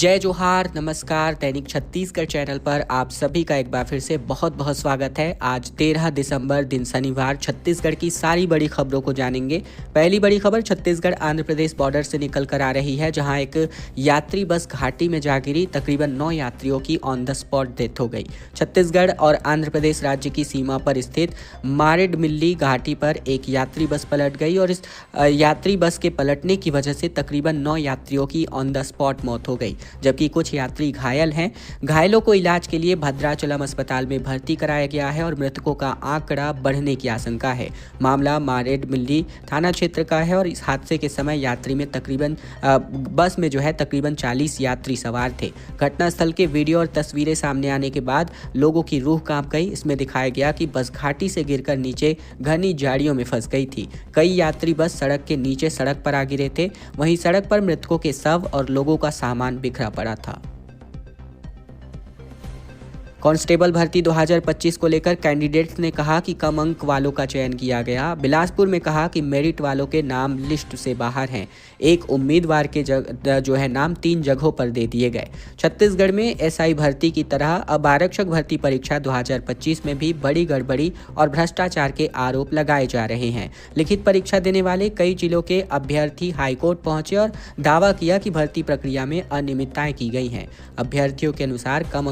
जय जोहार, नमस्कार। दैनिक छत्तीसगढ़ चैनल पर आप सभी का एक बार फिर से बहुत बहुत स्वागत है। आज 13 दिसंबर दिन शनिवार छत्तीसगढ़ की सारी बड़ी खबरों को जानेंगे। पहली बड़ी खबर छत्तीसगढ़ आंध्र प्रदेश बॉर्डर से निकल कर आ रही है, जहां एक यात्री बस घाटी में जा गिरी। तकरीबन 9 यात्रियों की ऑन द स्पॉट डेथ हो गई। छत्तीसगढ़ और आंध्र प्रदेश राज्य की सीमा पर स्थित मारेडमिल्ली घाटी पर एक यात्री बस पलट गई और इस यात्री बस के पलटने की वजह से तकरीबन 9 यात्रियों की ऑन द स्पॉट मौत हो गई, जबकि कुछ यात्री घायल हैं। घायलों को इलाज के लिए भद्राचलम अस्पताल में भर्ती कराया गया है और मृतकों का आंकड़ा बढ़ने की आशंका है। मामला मारेडमिल्ली थाना क्षेत्र का है और इस हादसे के समय यात्री में बस में तकरीबन 40 यात्री सवार थे। घटनास्थल के वीडियो और तस्वीरें सामने आने के बाद लोगों की रूह कांप गई। इसमें दिखाया गया कि बस घाटी से गिरकर नीचे घनी झाड़ियों में फंस गई थी। कई यात्री बस सड़क के नीचे सड़क पर आ गिरे थे। वहीं सड़क पर मृतकों के शव और लोगों का सामान बिखरा पड़ा था। कांस्टेबल भर्ती 2025 को लेकर कैंडिडेट्स ने कहा कि कम अंक वालों का चयन किया गया। बिलासपुर में कहा कि मेरिट वालों के नाम लिस्ट से बाहर हैं। एक उम्मीदवार के नाम 3 जगहों पर दे दिए गए। छत्तीसगढ़ में एसआई भर्ती की तरह अब आरक्षक भर्ती परीक्षा 2025 में भी बड़ी गड़बड़ी और भ्रष्टाचार के आरोप लगाए जा रहे हैं। लिखित परीक्षा देने वाले कई जिलों के अभ्यर्थी हाईकोर्ट पहुंचे और दावा किया कि भर्ती प्रक्रिया में अनियमितताएं की गई हैं। अभ्यर्थियों के अनुसार कम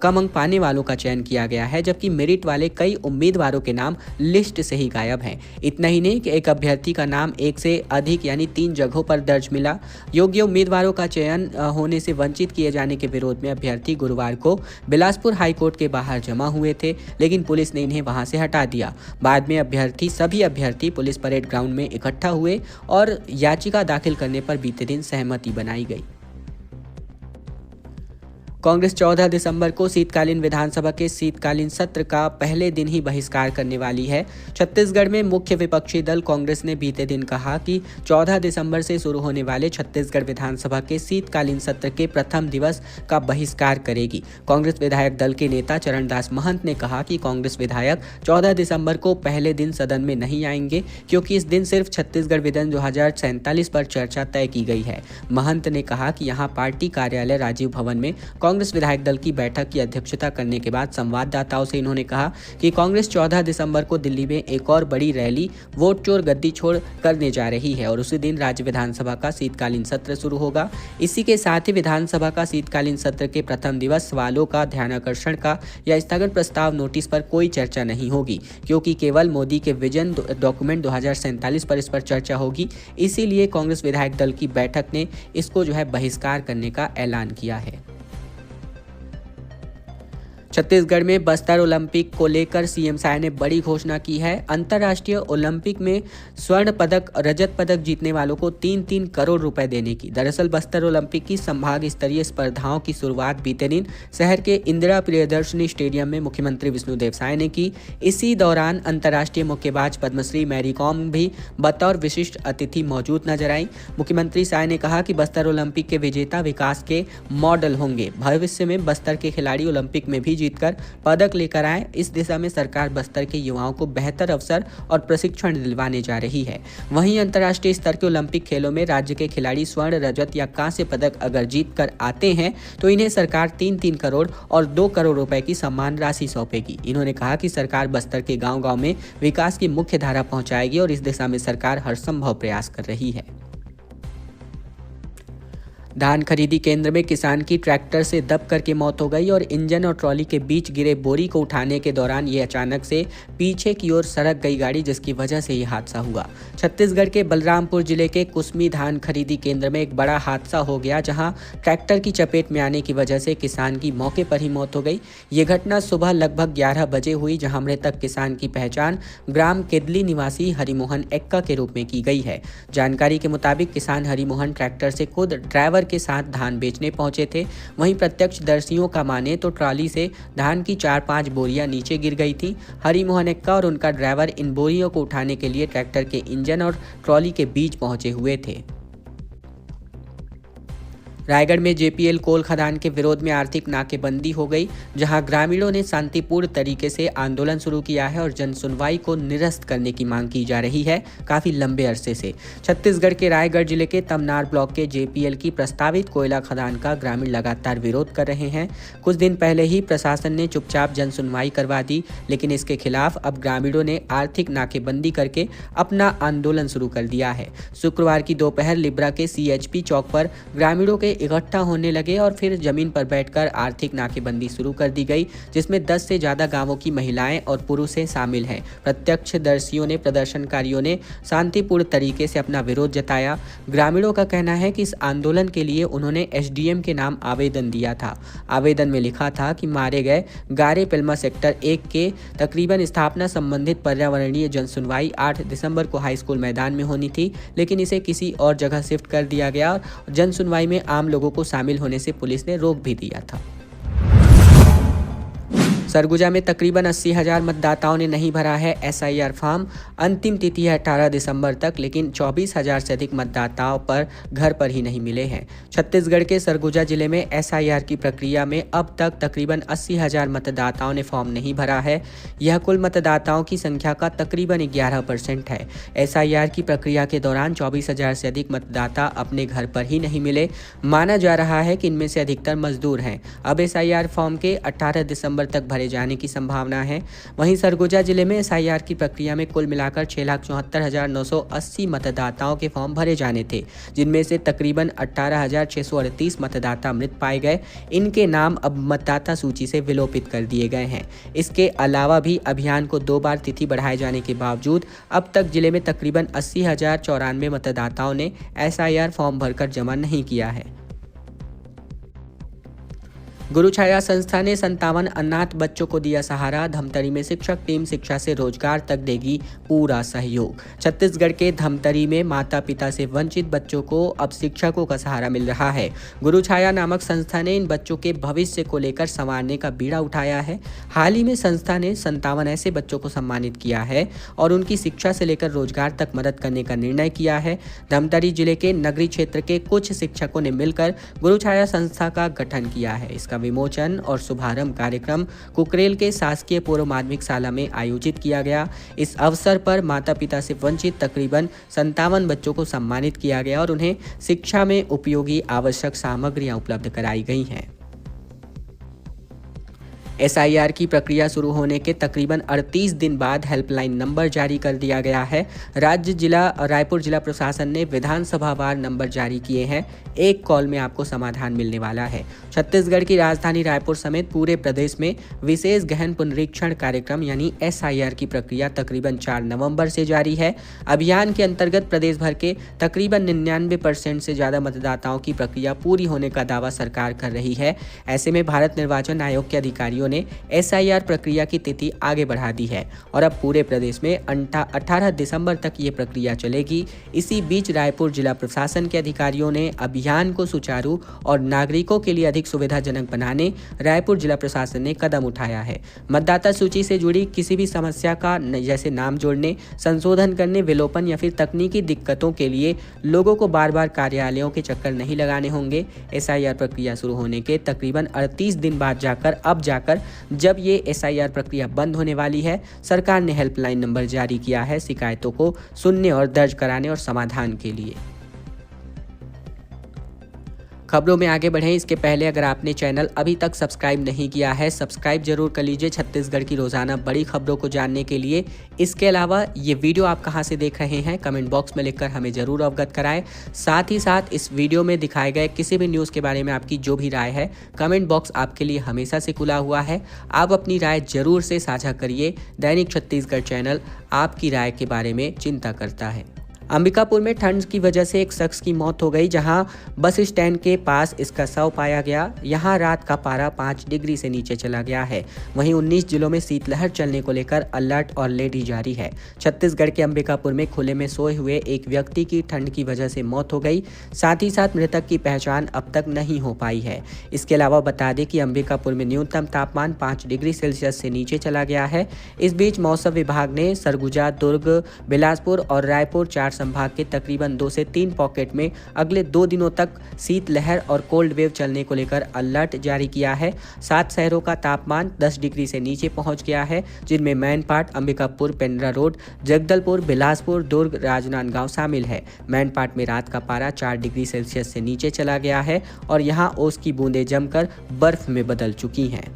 अंक पाने वालों का चयन किया गया है, जबकि मेरिट वाले कई उम्मीदवारों के नाम लिस्ट से ही गायब हैं। इतना ही नहीं कि एक अभ्यर्थी का नाम एक से अधिक यानी 3 जगहों पर दर्ज मिला। योग्य उम्मीदवारों का चयन होने से वंचित किए जाने के विरोध में अभ्यर्थी गुरुवार को बिलासपुर हाईकोर्ट के बाहर जमा हुए थे, लेकिन पुलिस ने इन्हें वहां से हटा दिया। बाद में सभी अभ्यर्थी पुलिस परेड ग्राउंड में इकट्ठा हुए और याचिका दाखिल करने पर बीते दिन सहमति बनाई गई। कांग्रेस 14 दिसंबर को शीतकालीन विधानसभा के शीतकालीन सत्र का पहले दिन ही बहिष्कार करने वाली है। छत्तीसगढ़ में मुख्य विपक्षी दल कांग्रेस ने बीते दिन कहा कि 14 दिसंबर से शुरू होने वाले छत्तीसगढ़ विधानसभा के शीतकालीन सत्र के प्रथम दिवस का बहिष्कार करेगी। कांग्रेस विधायक दल के नेता चरणदास महंत ने कहा कि कांग्रेस विधायक 14 दिसंबर को पहले दिन सदन में नहीं आएंगे, क्योंकि इस दिन सिर्फ छत्तीसगढ़ विधन 2047 पर चर्चा तय की गई है। महंत ने कहा कि यहाँ पार्टी कार्यालय राजीव भवन में कांग्रेस विधायक दल की बैठक की अध्यक्षता करने के बाद संवाददाताओं से इन्होंने कहा कि कांग्रेस 14 दिसंबर को दिल्ली में एक और बड़ी रैली वोट चोर गद्दी छोड़ करने जा रही है और उसी दिन राज्य विधानसभा का शीतकालीन सत्र शुरू होगा। इसी के साथ ही विधानसभा का शीतकालीन सत्र के प्रथम दिवस सवालों का ध्यानाकर्षण का या स्थगन प्रस्ताव नोटिस पर कोई चर्चा नहीं होगी, क्योंकि केवल मोदी के विजन डॉक्यूमेंट 2047 पर इस पर चर्चा होगी। इसीलिए कांग्रेस विधायक दल की बैठक ने इसको बहिष्कार करने का ऐलान किया है। छत्तीसगढ़ में बस्तर ओलंपिक को लेकर सीएम साय ने बड़ी घोषणा की है। अंतर्राष्ट्रीय ओलंपिक में स्वर्ण पदक, रजत पदक जीतने वालों को 3-3 करोड़ रुपए देने की। दरअसल बस्तर ओलंपिक की संभाग स्तरीय स्पर्धाओं की शुरुआत बीते दिन शहर के इंदिरा प्रियदर्शनी स्टेडियम में मुख्यमंत्री विष्णुदेव साय ने की। इसी दौरान अंतर्राष्ट्रीय मुक्केबाज पद्मश्री मैरी कॉम भी बतौर विशिष्ट अतिथि मौजूद नजर आई। मुख्यमंत्री साय ने कहा कि बस्तर ओलंपिक के विजेता विकास के मॉडल होंगे। भविष्य में बस्तर के खिलाड़ी ओलंपिक में भी जीतकर पदक लेकर आए। इस दिशा में सरकार बस्तर के युवाओं को बेहतर अवसर और प्रशिक्षण दिलवाने जा रही है। वहीं अंतर्राष्ट्रीय स्तर के ओलंपिक खेलों में राज्य के खिलाड़ी स्वर्ण, रजत या कांस्य पदक अगर जीत कर आते हैं तो इन्हें सरकार 3-3 करोड़ और 2 करोड़ रुपए की सम्मान राशि सौंपेगी। इन्होंने कहा कि सरकार बस्तर के गांव-गांव में विकास की मुख्य धारा पहुंचाएगी और इस दिशा में सरकार हर संभव प्रयास कर रही है। धान खरीदी केंद्र में किसान की ट्रैक्टर से दब करके मौत हो गई और इंजन और ट्रॉली के बीच गिरे बोरी को उठाने के दौरान ये अचानक से पीछे की ओर सरक गई गाड़ी, जिसकी वजह से ये हादसा हुआ। छत्तीसगढ़ के बलरामपुर जिले के कुसमी धान खरीदी केंद्र में एक बड़ा हादसा हो गया, जहां ट्रैक्टर की चपेट में आने की वजह से किसान की मौके पर ही मौत हो गई। ये घटना सुबह लगभग 11 बजे हुई, जहाँ मृतक किसान की पहचान ग्राम केदली निवासी हरिमोहन एक्का के रूप में की गई है। जानकारी के मुताबिक किसान हरिमोहन ट्रैक्टर से खुद ड्राइवर के साथ धान बेचने पहुंचे थे। वहीं प्रत्यक्षदर्शियों का माने तो ट्रॉली से धान की 4-5 बोरियां नीचे गिर गई थी। हरिमोहन एक्का और उनका ड्राइवर इन बोरियों को उठाने के लिए ट्रैक्टर के इंजन और ट्रॉली के बीच पहुंचे हुए थे। रायगढ़ में जेपीएल कोल खदान के विरोध में आर्थिक नाकेबंदी हो गई, जहां ग्रामीणों ने शांतिपूर्ण तरीके से आंदोलन शुरू किया है और जन सुनवाई को निरस्त करने की मांग की जा रही है काफी लंबे अरसे से। छत्तीसगढ़ के रायगढ़ जिले के तमनार ब्लॉक के जेपीएल की प्रस्तावित कोयला खदान का ग्रामीण लगातार विरोध कर रहे हैं। कुछ दिन पहले ही प्रशासन ने चुपचाप जन सुनवाई करवा दी, लेकिन इसके खिलाफ अब ग्रामीणों ने आर्थिक नाकेबंदी करके अपना आंदोलन शुरू कर दिया है। शुक्रवार की दोपहर लिब्रा के सीएचपी चौक पर ग्रामीणों के इकट्ठा होने लगे और फिर जमीन पर बैठकर आर्थिक नाकेबंदी शुरू कर दी गई, जिसमें 10 से ज्यादा गांवों की महिलाएं और पुरुषें शामिल हैं। प्रत्यक्षदर्शियों ने प्रदर्शनकारियों ने शांतिपूर्ण तरीके से अपना विरोध जताया। ग्रामीणों का कहना है कि इस आंदोलन के लिए उन्होंने एसडीएम के नाम आवेदन दिया था। आवेदन में लिखा था कि मारे गए गारे पिल्मा सेक्टर 1 के तकरीबन स्थापना संबंधित पर्यावरणीय जनसुनवाई 8 दिसंबर को हाई स्कूल मैदान में होनी थी, लेकिन इसे किसी और जगह शिफ्ट कर दिया गया और जनसुनवाई में आम लोगों को शामिल होने से पुलिस ने रोक भी दिया था। सरगुजा में तकरीबन 80,000 मतदाताओं ने नहीं भरा है एसआईआर फॉर्म। अंतिम तिथि है 18 दिसंबर तक, लेकिन 24,000 से अधिक मतदाताओं पर घर पर ही नहीं मिले हैं। छत्तीसगढ़ के सरगुजा जिले में एसआईआर की प्रक्रिया में अब तक तकरीबन 80,000 मतदाताओं ने फॉर्म नहीं भरा है। यह कुल मतदाताओं की संख्या का तकरीबन 11% है। एसआईआर की प्रक्रिया के दौरान 24,000 से अधिक मतदाता अपने घर पर ही नहीं मिले। माना जा रहा है कि इनमें से अधिकतर मजदूर हैं। अब एसआईआर फॉर्म के 18 दिसंबर तक भरे जाने की संभावना है। वहीं सरगुजा जिले में एसआईआर की प्रक्रिया में कुल मिलाकर 6,74,980 मतदाताओं के फॉर्म भरे जाने थे, जिनमें से तकरीबन 18,638 मतदाता मृत पाए गए। इनके नाम अब मतदाता सूची से विलोपित कर दिए गए हैं। इसके अलावा भी अभियान को 2 बार तिथि बढ़ाए जाने के बावजूद अब तक जिले में तकरीबन 80,094 मतदाताओं ने एसआईआर फॉर्म भरकर जमा नहीं किया है। गुरुछाया संस्था ने 57 अनाथ बच्चों को दिया सहारा। धमतरी में शिक्षक टीम शिक्षा से रोजगार तक देगी पूरा सहयोग। छत्तीसगढ़ के धमतरी में माता पिता से वंचित बच्चों को अब शिक्षकों का सहारा मिल रहा है। गुरुछाया नामक संस्था ने इन बच्चों के भविष्य को लेकर संवारने का बीड़ा उठाया है। हाल ही में संस्था ने 57 ऐसे बच्चों को सम्मानित किया है और उनकी शिक्षा से लेकर रोजगार तक मदद करने का निर्णय किया है। धमतरी जिले के नगरी क्षेत्र के कुछ शिक्षकों ने मिलकर गुरुछाया संस्था का गठन किया है। इसका विमोचन और शुभारंभ कार्यक्रम कुकरेल के शासकीय पूर्व माध्यमिक शाला में आयोजित किया गया। इस अवसर पर माता पिता से वंचित तकरीबन 57 बच्चों को सम्मानित किया गया और उन्हें शिक्षा में उपयोगी आवश्यक सामग्रियां उपलब्ध कराई गई हैं। एसआईआर की प्रक्रिया शुरू होने के तकरीबन 38 दिन बाद हेल्पलाइन नंबर जारी कर दिया गया है। रायपुर जिला प्रशासन ने विधानसभावार नंबर जारी किए हैं। एक कॉल में आपको समाधान मिलने वाला है। छत्तीसगढ़ की राजधानी रायपुर समेत पूरे प्रदेश में विशेष गहन पुनरीक्षण कार्यक्रम यानी एसआईआर की प्रक्रिया तकरीबन 4 नवंबर से जारी है। अभियान के अंतर्गत प्रदेश भर के तकरीबन 99% से ज्यादा मतदाताओं की प्रक्रिया पूरी होने का दावा सरकार कर रही है। ऐसे में भारत निर्वाचन आयोग के अधिकारियों ने एसआईआर प्रक्रिया की तिथि आगे बढ़ा दी है और अब पूरे प्रदेश में 18 दिसंबर तक ये प्रक्रिया चलेगी। इसी बीच रायपुर जिला प्रशासन के अधिकारियों ने अभियान को सुचारू और नागरिकों के लिए अधिक सुविधाजनक बनाने रायपुर जिला प्रशासन ने कदम उठाया है। मतदाता सूची से जुड़ी किसी भी समस्या का जैसे नाम जोड़ने, संशोधन करने, विलोपन या फिर तकनीकी दिक्कतों के लिए लोगों को बार बार कार्यालयों के चक्कर नहीं लगाने होंगे। एसआईआर प्रक्रिया शुरू होने के तकरीबन 38 दिन बाद जाकर जब ये एसआईआर प्रक्रिया बंद होने वाली है, सरकार ने हेल्पलाइन नंबर जारी किया है शिकायतों को सुनने और दर्ज कराने और समाधान के लिए। खबरों में आगे बढ़ें इसके पहले अगर आपने चैनल अभी तक सब्सक्राइब नहीं किया है, सब्सक्राइब जरूर कर लीजिए छत्तीसगढ़ की रोजाना बड़ी खबरों को जानने के लिए। इसके अलावा ये वीडियो आप कहां से देख रहे हैं कमेंट बॉक्स में लिखकर हमें जरूर अवगत कराएं। साथ ही साथ इस वीडियो में दिखाए गए किसी भी न्यूज़ के बारे में आपकी जो भी राय है, कमेंट बॉक्स आपके लिए हमेशा से खुला हुआ है। आप अपनी राय जरूर से साझा करिए। दैनिक छत्तीसगढ़ चैनल आपकी राय के बारे में चिंता करता है। अंबिकापुर में ठंड की वजह से एक शख्स की मौत हो गई, जहां बस स्टैंड के पास इसका शव पाया गया। यहां रात का पारा 5 डिग्री से नीचे चला गया है। वहीं 19 जिलों में शीतलहर चलने को लेकर अलर्ट और लेडी जारी है। छत्तीसगढ़ के अंबिकापुर में खुले में सोए हुए एक व्यक्ति की ठंड की वजह से मौत हो गई। साथ ही साथ मृतक की पहचान अब तक नहीं हो पाई है। इसके अलावा बता दें कि अंबिकापुर में न्यूनतम तापमान 5 डिग्री सेल्सियस से नीचे चला गया है। इस बीच मौसम विभाग ने सरगुजा, दुर्ग, बिलासपुर और रायपुर 4 संभाग के तकरीबन 2 से 3 पॉकेट में अगले 2 दिनों तक शीतलहर और कोल्ड वेव चलने को लेकर अलर्ट जारी किया है। 7 शहरों का तापमान 10 डिग्री से नीचे पहुंच गया है, जिनमें मैनपाट, अंबिकापुर, पेंड्रा रोड, जगदलपुर, बिलासपुर, दुर्ग, राजनांदगांव शामिल है। मैनपाट में रात का पारा 4 डिग्री सेल्सियस से नीचे चला गया है और यहां ओस की बूंदें जमकर बर्फ में बदल चुकी हैं।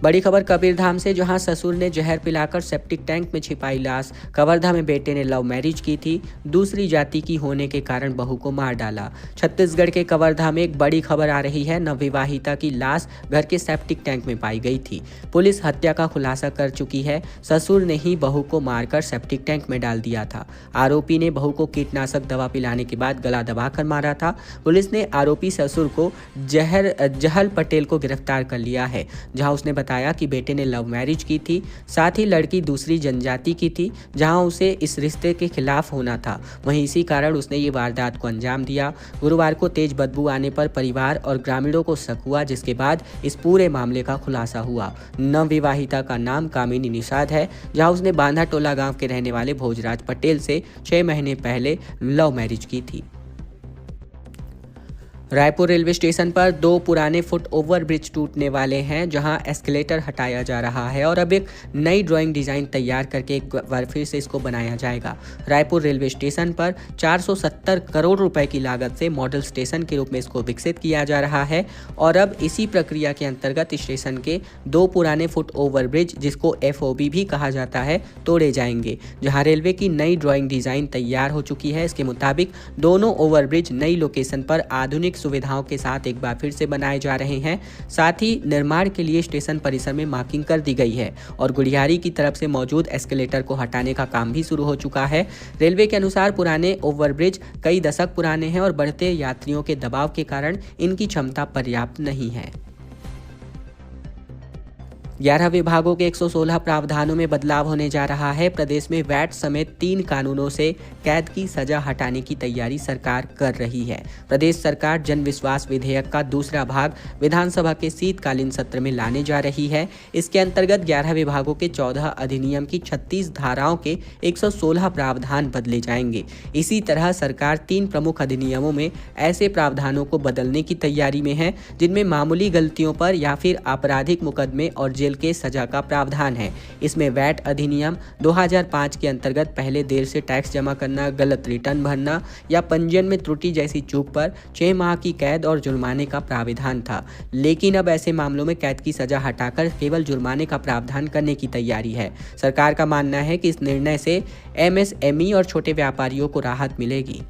बड़ी खबर कबीरधाम से, जहां ससुर ने जहर पिलाकर सेप्टिक टैंक में छिपाई लाश। कवर्धा में बेटे ने लव मैरिज की थी, दूसरी जाति की होने के कारण बहू को मार डाला। छत्तीसगढ़ के कवर्धा में एक बड़ी खबर आ रही है। नवविवाहिता की लाश घर के सेप्टिक टैंक में पाई गई थी। पुलिस हत्या का खुलासा कर चुकी है। ससुर ने ही बहू को मारकर सेप्टिक टैंक में डाल दिया था। आरोपी ने बहू को कीटनाशक दवा पिलाने के बाद गला दबाकर मारा था। पुलिस ने आरोपी ससुर को जहल पटेल को गिरफ्तार कर लिया है, जहां उसने बताया कि बेटे ने लव मैरिज की थी, साथ ही लड़की दूसरी जनजाति की थी, जहां उसे इस रिश्ते के खिलाफ होना था। वहीं इसी कारण उसने ये वारदात को अंजाम दिया। गुरुवार को तेज बदबू आने पर परिवार और ग्रामीणों को शक हुआ, जिसके बाद इस पूरे मामले का खुलासा हुआ। नवविवाहिता का नाम कामिनी निषाद है, जहां उसने बांधा टोला गांव के रहने वाले भोजराज पटेल से 6 महीने पहले लव मैरिज की थी। रायपुर रेलवे स्टेशन पर 2 पुराने फुट ओवर ब्रिज टूटने वाले हैं, जहां एस्केलेटर हटाया जा रहा है और अब एक नई ड्राइंग डिजाइन तैयार करके एक बार फिर से इसको बनाया जाएगा। रायपुर रेलवे स्टेशन पर 470 करोड़ रुपए की लागत से मॉडल स्टेशन के रूप में इसको विकसित किया जा रहा है और अब इसी प्रक्रिया के अंतर्गत स्टेशन के 2 पुराने फुट ओवर ब्रिज, जिसको FOB भी कहा जाता है, तोड़े जाएंगे। जहाँ रेलवे की नई ड्राइंग डिजाइन तैयार हो चुकी है। इसके मुताबिक दोनों ओवरब्रिज नई लोकेशन पर आधुनिक सुविधाओं के साथ एक बार फिर से बनाए जा रहे हैं। साथ ही निर्माण के लिए स्टेशन परिसर में मार्किंग कर दी गई है और गुड़ियारी की तरफ से मौजूद एस्केलेटर को हटाने का काम भी शुरू हो चुका है। रेलवे के अनुसार पुराने ओवरब्रिज कई दशक पुराने हैं और बढ़ते यात्रियों के दबाव के कारण इनकी क्षमता पर्याप्त नहीं है। 11 विभागों के 116 प्रावधानों में बदलाव होने जा रहा है। प्रदेश में वैट समेत 3 कानूनों से कैद की सजा हटाने की तैयारी सरकार कर रही है। प्रदेश सरकार जन विश्वास विधेयक का दूसरा भाग विधानसभा के शीतकालीन सत्र में लाने जा रही है। इसके अंतर्गत 11 विभागों के 14 अधिनियम की 36 धाराओं के 116 प्रावधान बदले जाएंगे। इसी तरह सरकार 3 प्रमुख अधिनियमों में ऐसे प्रावधानों को बदलने की तैयारी में है, जिनमें मामूली गलतियों पर या फिर आपराधिक मुकदमे और जेल के सजा का प्रावधान है। इसमें वैट अधिनियम 2005 के अंतर्गत पहले देर से टैक्स जमा करना, गलत रिटर्न भरना या पंजीयन में त्रुटि जैसी चूक पर 6 माह की कैद और जुर्माने का प्रावधान था। लेकिन अब ऐसे मामलों में कैद की सजा हटाकर केवल जुर्माने का प्रावधान करने की तैयारी है। सरकार का मानना है कि इस निर्णय से MSME और छोटे व्यापारियों को राहत मिलेगी।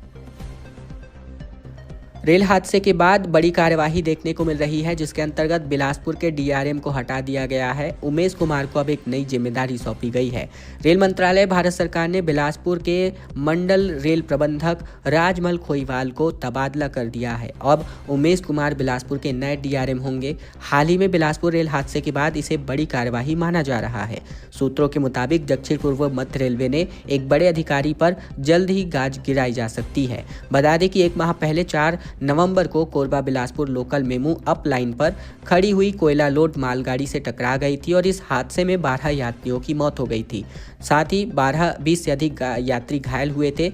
रेल हादसे के बाद बड़ी कार्यवाही देखने को मिल रही है, जिसके अंतर्गत बिलासपुर के DRM को हटा दिया गया है। उमेश कुमार को अब एक नई जिम्मेदारी सौंपी गई है। रेल मंत्रालय भारत सरकार ने बिलासपुर के मंडल रेल प्रबंधक राजमल खोईवाल को तबादला कर दिया है। अब उमेश कुमार बिलासपुर के नए DRM होंगे। हाल ही में बिलासपुर रेल हादसे के बाद इसे बड़ी कार्यवाही माना जा रहा है। सूत्रों के मुताबिक दक्षिण पूर्व मध्य रेलवे ने एक बड़े अधिकारी पर जल्द ही गाज गिराई जा सकती है। बता दें कि 1 माह पहले 4 नवंबर को Korba Bilaspur local MEMU up line पर खड़ी हुई कोयला लोड मालगाड़ी से टकरा गई थी और इस हादसे में 12 यात्रियों की मौत हो गई थी। साथ ही 20 से अधिक यात्री घायल हुए थे।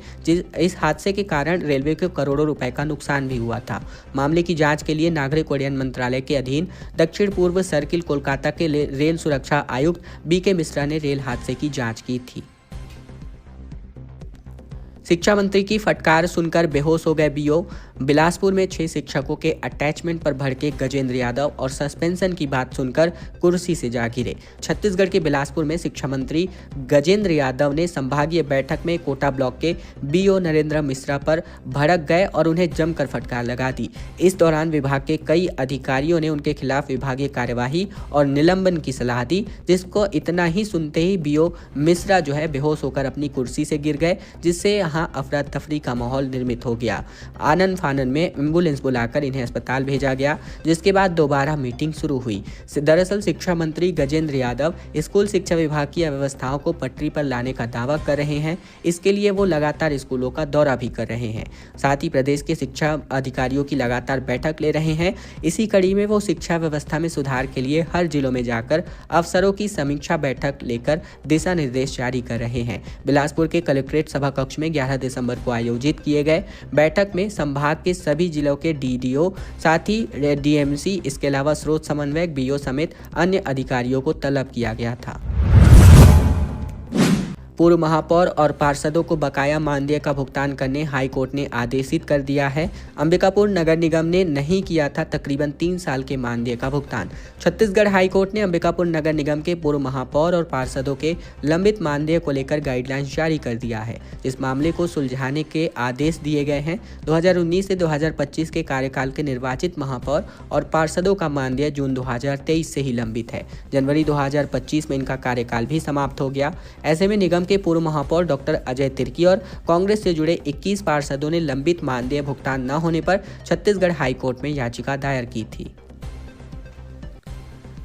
इस हादसे के कारण रेलवे को करोड़ों रुपए का नुकसान भी हुआ था। मामले की जांच के लिए नागरिक उड्डयन मंत्रालय के अधीन दक्षिण पूर्व सर्किल कोलकाता के रेल सुरक्षा आयुक्त BK मिश्रा ने रेल हादसे की जांच की थी। शिक्षा मंत्री की फटकार सुनकर बेहोश हो गए BO। बिलासपुर में 6 शिक्षकों के अटैचमेंट पर भड़के गजेंद्र यादव और सस्पेंशन की बात सुनकर कुर्सी से जा गिरे। छत्तीसगढ़ के बिलासपुर में शिक्षा मंत्री गजेंद्र यादव ने संभागीय बैठक में कोटा ब्लॉक के BO नरेंद्र मिश्रा पर भड़क गए और उन्हें जमकर फटकार लगा दी। इस दौरान विभाग के कई अधिकारियों ने उनके खिलाफ विभागीय कार्यवाही और निलंबन की सलाह दी, जिसको इतना ही सुनते ही BO मिश्रा बेहोश होकर अपनी कुर्सी से गिर गए, जिससे वहां अफरा तफरी का माहौल निर्मित हो गया। आनन फानन में एम्बुलेंस बुलाकर इन्हें अस्पताल भेजा गया, जिसके बाद दोबारा मीटिंग शुरू हुई। दरअसल शिक्षा मंत्री गजेंद्र यादव स्कूल शिक्षा विभाग की अव्यवस्थाओं को पटरी पर लाने का दावा कर रहे हैं। इसके लिए वो लगातार स्कूलों का दौरा भी कर रहे हैं। साथ ही प्रदेश के शिक्षा अधिकारियों की लगातार बैठक ले रहे हैं। इसी कड़ी में वो शिक्षा व्यवस्था में सुधार के लिए हर जिलों में जाकर अफसरों की समीक्षा बैठक लेकर दिशा निर्देश जारी कर रहे हैं। बिलासपुर के कलेक्ट्रेट सभा कक्ष में 11 दिसंबर को आयोजित किए गए बैठक में संभाग के सभी जिलों के डीडीओ, साथ ही डीएमसी, इसके अलावा स्रोत समन्वयक, बीओ समेत अन्य अधिकारियों को तलब किया गया था। पूर्व महापौर और पार्षदों को बकाया मानदेय का भुगतान करने हाई कोर्ट ने आदेशित कर दिया है। अंबिकापुर नगर निगम ने नहीं किया था तकरीबन 3 साल के मानदेय का भुगतान। छत्तीसगढ़ हाई कोर्ट ने अंबिकापुर नगर निगम के पूर्व महापौर और पार्षदों के लंबित मानदेय को लेकर गाइडलाइंस जारी कर दिया है। इस मामले को सुलझाने के आदेश दिए गए हैं। 2019 से 2025 के कार्यकाल के निर्वाचित महापौर और पार्षदों का मानदेय जून 2023 से ही लंबित है। जनवरी 2025 में इनका कार्यकाल भी समाप्त हो गया। ऐसे में निगम के पूर्व महापौर डॉक्टर अजय तिर्की और कांग्रेस से जुड़े 21 पार्षदों ने लंबित मानदेय भुगतान न होने पर छत्तीसगढ़ हाई कोर्ट में याचिका दायर की थी।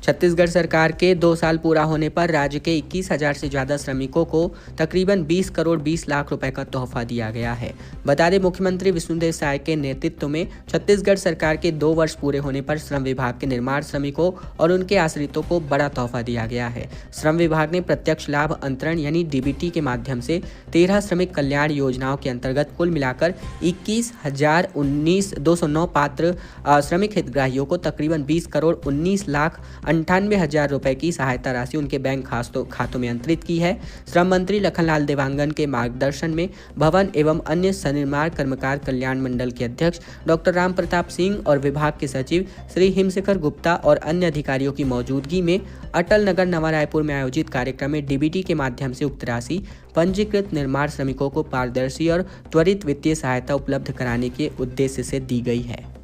छत्तीसगढ़ सरकार के 2 साल पूरा होने पर राज्य के 21,000 से ज्यादा श्रमिकों को तकरीबन 20 करोड़ 20 लाख रुपए का तोहफा दिया गया है। बता दें, मुख्यमंत्री विष्णुदेव साय के नेतृत्व में छत्तीसगढ़ सरकार के 2 वर्ष पूरे होने पर श्रम विभाग के निर्माण श्रमिकों और उनके आश्रितों को बड़ा तोहफा दिया गया है। श्रम विभाग ने प्रत्यक्ष लाभ अंतरण यानी डीबीटी के माध्यम से 13 श्रमिक कल्याण योजनाओं के अंतर्गत कुल मिलाकर 21,209 पात्र श्रमिक हितग्राहियों को तकरीबन 20 करोड़ 19 लाख 98,000 रुपए की सहायता राशि उनके बैंक खातों में अंतरित की है। श्रम मंत्री लखनलाल देवांगन के मार्गदर्शन में भवन एवं अन्य सनिर्माण कर्मकार कल्याण मंडल के अध्यक्ष डॉक्टर राम प्रताप सिंह और विभाग के सचिव श्री हिमशेखर गुप्ता और अन्य अधिकारियों की मौजूदगी में अटल नगर नवा रायपुर में आयोजित कार्यक्रम में डीबीटी के माध्यम से उक्त राशि पंजीकृत निर्माण श्रमिकों को पारदर्शी और त्वरित वित्तीय सहायता उपलब्ध कराने के उद्देश्य से दी गई है।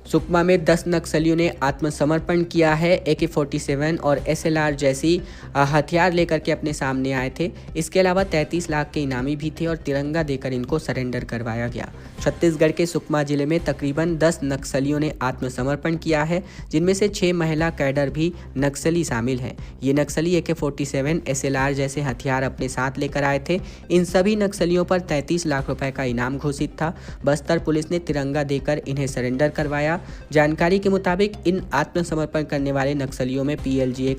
सुकमा में 10 नक्सलियों ने आत्मसमर्पण किया है। AK-47 और SLR जैसी हथियार लेकर के अपने सामने आए थे। इसके अलावा 33 लाख के इनामी भी थे और तिरंगा देकर इनको सरेंडर करवाया गया। छत्तीसगढ़ के सुकमा जिले में तकरीबन 10 नक्सलियों ने आत्मसमर्पण किया है, जिनमें से 6 महिला कैडर भी नक्सली शामिल हैं। ये नक्सली AK-47, SLR जैसे हथियार अपने साथ लेकर आए थे। इन सभी नक्सलियों पर 33 लाख रुपए का इनाम घोषित था। बस्तर पुलिस ने तिरंगा देकर इन्हें सरेंडर करवाया। जानकारी के मुताबिक इन आत्मसमर्पण करने वाले नक्सलियों में PLGA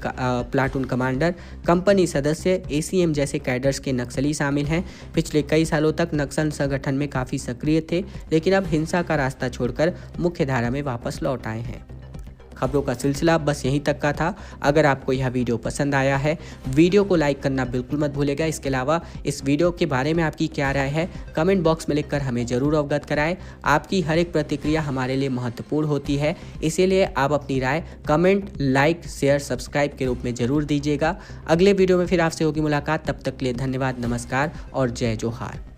प्लाटून कमांडर, कंपनी सदस्य, ACM जैसे कैडर्स के नक्सली शामिल हैं। पिछले कई सालों तक नक्सल संगठन में काफी सक्रिय थे, लेकिन अब हिंसा का रास्ता छोड़कर मुख्य धारा में वापस लौट आए हैं। खबरों का सिलसिला बस यहीं तक का था। अगर आपको यह वीडियो पसंद आया है, वीडियो को लाइक करना बिल्कुल मत भूलिएगा। इसके अलावा इस वीडियो के बारे में आपकी क्या राय है, कमेंट बॉक्स में लिखकर हमें जरूर अवगत कराएं। आपकी हर एक प्रतिक्रिया हमारे लिए महत्वपूर्ण होती है, इसीलिए आप अपनी राय कमेंट, लाइक, शेयर, सब्सक्राइब के रूप में जरूर दीजिएगा। अगले वीडियो में फिर आपसे होगी मुलाकात। तब तक के लिए धन्यवाद, नमस्कार और जय जोहार।